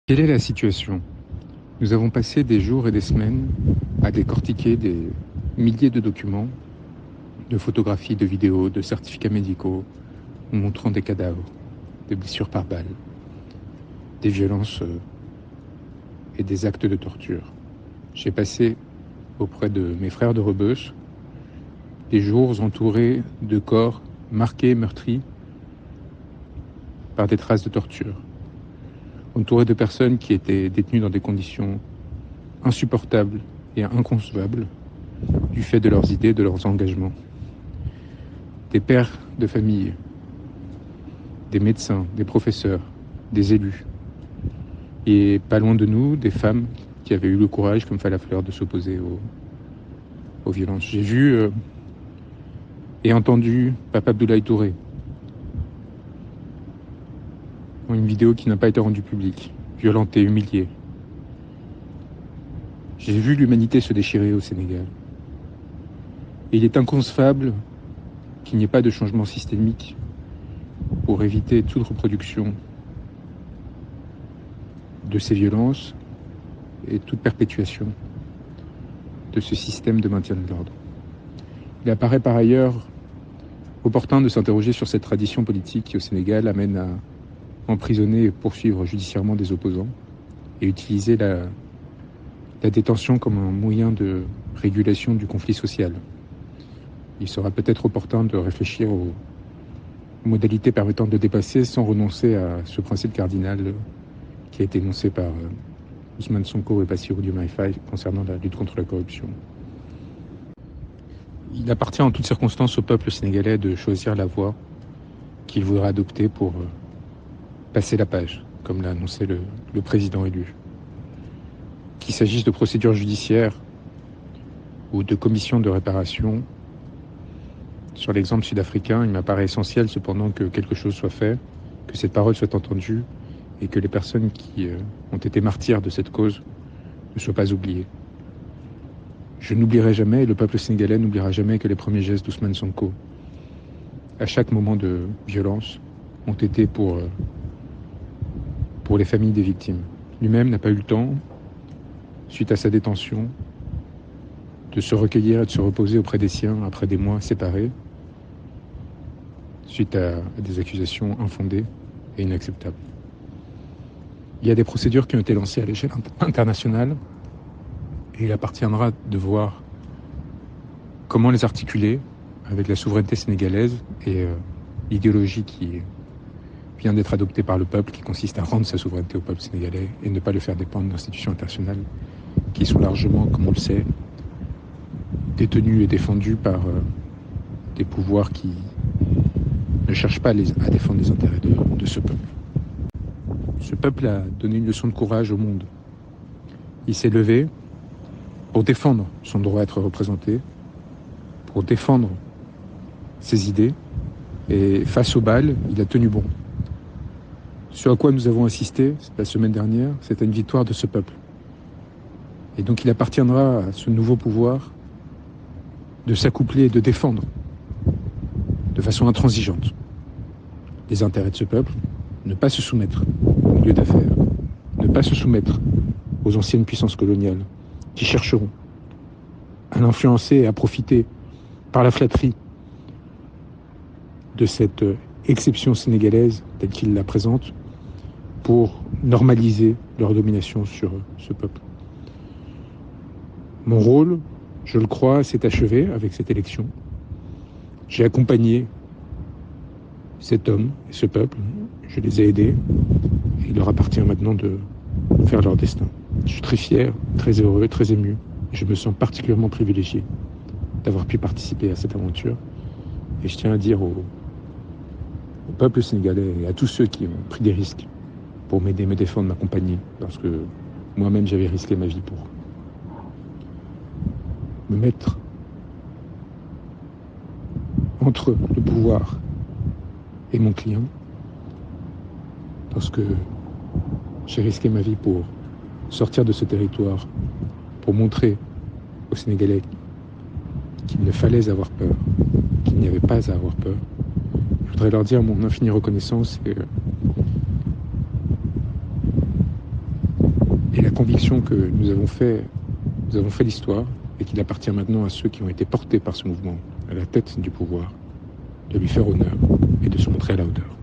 Quelle est la situation? Nous avons passé des jours et des semaines à décortiquer des milliers de documents, de photographies, de vidéos, de certificats médicaux, montrant des cadavres, des blessures par balles, des violences et des actes de torture. J'ai passé auprès de mes frères de Rebeuss des jours entourés de corps marqués, meurtris par des traces de torture, entourés de personnes qui étaient détenues dans des conditions insupportables et inconcevables du fait de leurs idées, de leurs engagements. Des pères de famille, des médecins, des professeurs, des élus. Et pas loin de nous, des femmes qui avaient eu le courage, comme Falafleur, de s'opposer aux violences. J'ai vu et entendu Papa Abdoulaye Touré dans une vidéo qui n'a pas été rendue publique, violenté, humilié. J'ai vu l'humanité se déchirer au Sénégal. Et il est inconcevable qu'il n'y ait pas de changement systémique pour éviter toute reproduction de ces violences et toute perpétuation de ce système de maintien de l'ordre. Il apparaît par ailleurs opportun de s'interroger sur cette tradition politique qui au Sénégal amène à emprisonner et poursuivre judiciairement des opposants et utiliser la détention comme un moyen de régulation du conflit social. Il sera peut-être opportun de réfléchir aux modalités permettant de dépasser sans renoncer à ce principe cardinal qui a été énoncé par Ousmane Sonko et Bassirou Diomaye Faye concernant la lutte contre la corruption. Il appartient en toutes circonstances au peuple sénégalais de choisir la voie qu'il voudra adopter pour passer la page, comme l'a annoncé le président élu. Qu'il s'agisse de procédures judiciaires ou de commissions de réparation, sur l'exemple sud-africain, il m'apparaît essentiel cependant que quelque chose soit fait, que cette parole soit entendue et que les personnes qui ont été martyrs de cette cause ne soient pas oubliées. Je n'oublierai jamais, et le peuple sénégalais n'oubliera jamais que les premiers gestes d'Ousmane Sonko, à chaque moment de violence, ont été pour les familles des victimes. Lui-même n'a pas eu le temps, suite à sa détention, de se recueillir et de se reposer auprès des siens après des mois séparés, suite à des accusations infondées et inacceptables. Il y a des procédures qui ont été lancées à l'échelle internationale et il appartiendra de voir comment les articuler avec la souveraineté sénégalaise et l'idéologie qui vient d'être adoptée par le peuple, qui consiste à rendre sa souveraineté au peuple sénégalais et ne pas le faire dépendre d'institutions internationales qui sont largement, comme on le sait, détenues et défendues par des pouvoirs qui ne cherchent pas à défendre les intérêts de ce peuple. Ce peuple a donné une leçon de courage au monde. Il s'est levé pour défendre son droit à être représenté, pour défendre ses idées, et face aux balles, il a tenu bon. Ce à quoi nous avons assisté la semaine dernière, c'est à une victoire de ce peuple. Et donc il appartiendra à ce nouveau pouvoir de s'accoupler et de défendre de façon intransigeante les intérêts de ce peuple, ne pas se soumettre au milieu d'affaires, ne pas se soumettre aux anciennes puissances coloniales qui chercheront à l'influencer et à profiter par la flatterie de cette exception sénégalaise telle qu'il la présente pour normaliser leur domination sur ce peuple. Mon rôle, je le crois, s'est achevé avec cette élection. J'ai accompagné cet homme et ce peuple, je les ai aidés, et il leur appartient maintenant de faire leur destin. Je suis très fier, très heureux, très ému, et je me sens particulièrement privilégié d'avoir pu participer à cette aventure. Et je tiens à dire au peuple sénégalais et à tous ceux qui ont pris des risques pour m'aider, me défendre, m'accompagner, parce que moi-même j'avais risqué ma vie pour me mettre entre le pouvoir et mon client, parce que j'ai risqué ma vie pour sortir de ce territoire, pour montrer aux Sénégalais qu'il ne fallait avoir peur, qu'il n'y avait pas à avoir peur. Je voudrais leur dire mon infinie reconnaissance et et la conviction que nous avons fait l'histoire et qu'il appartient maintenant à ceux qui ont été portés par ce mouvement à la tête du pouvoir de lui faire honneur et de se montrer à la hauteur.